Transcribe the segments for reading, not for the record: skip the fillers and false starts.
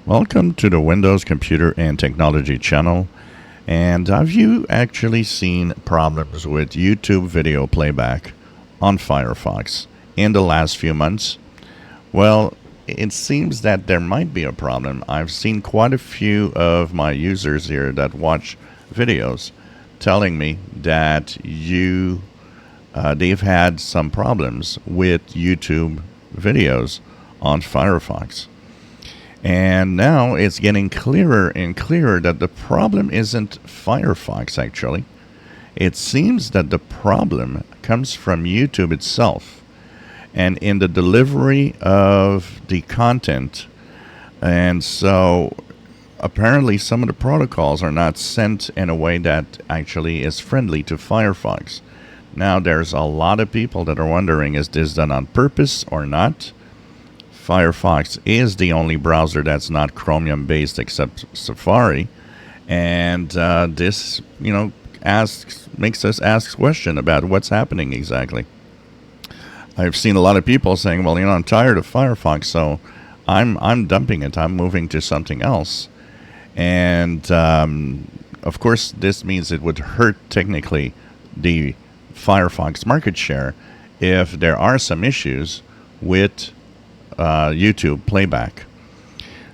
Welcome to the Windows Computer and Technology channel. And have you actually seen problems with YouTube video playback on Firefox in the last few months? Well, it seems that there might be a problem. I've seen quite a few of my users here that watch videos telling me that they've had some problems with YouTube videos on Firefox. And now it's getting clearer and clearer that the problem isn't Firefox, actually. It seems that the problem comes from YouTube itself and in the delivery of the content. And so apparently some of the protocols are not sent in a way that actually is friendly to Firefox. Now there's a lot of people that are wondering, is this done on purpose or not? Firefox is the only browser that's not Chromium based except Safari, and this, makes us ask question about what's happening exactly. I've seen a lot of people saying, "Well, I'm tired of Firefox, so I'm dumping it. I'm moving to something else," and of course, this means it would hurt technically the Firefox market share if there are some issues with YouTube playback.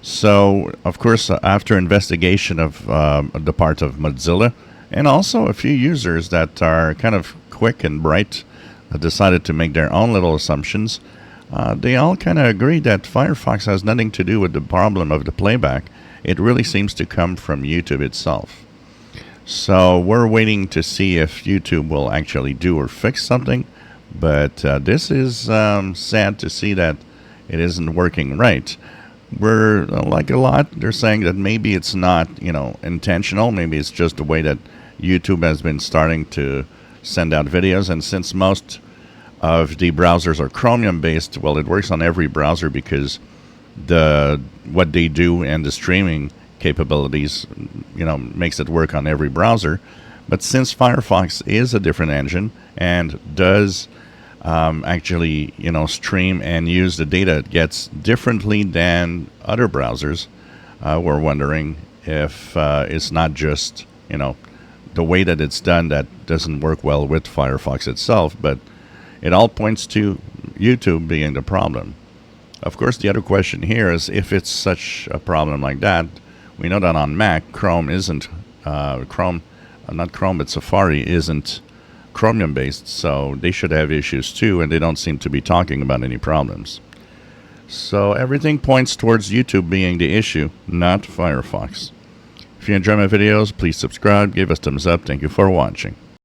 So, of course, after investigation of the part of Mozilla and also a few users that are kind of quick and bright decided to make their own little assumptions, they all kind of agree that Firefox has nothing to do with the problem of the playback. It really seems to come from YouTube itself. So we're waiting to see if YouTube will actually do or fix something. But this is sad to see that it isn't working right. We're like a lot. They're saying that maybe it's not, intentional. Maybe it's just the way that YouTube has been starting to send out videos. And since most of the browsers are Chromium based, well, it works on every browser because what they do and the streaming capabilities, makes it work on every browser. But since Firefox is a different engine and does actually, stream and use the data it gets differently than other browsers, we're wondering if it's not just, the way that it's done that doesn't work well with Firefox itself, but it all points to YouTube being the problem. Of course, the other question here is if it's such a problem like that, we know that on Mac, Chrome isn't, not Chrome, but Safari isn't Chromium based, so they should have issues too, and they don't seem to be talking about any problems. So everything points towards YouTube being the issue, not Firefox. If you enjoy my videos, please subscribe, give us thumbs up. Thank you for watching.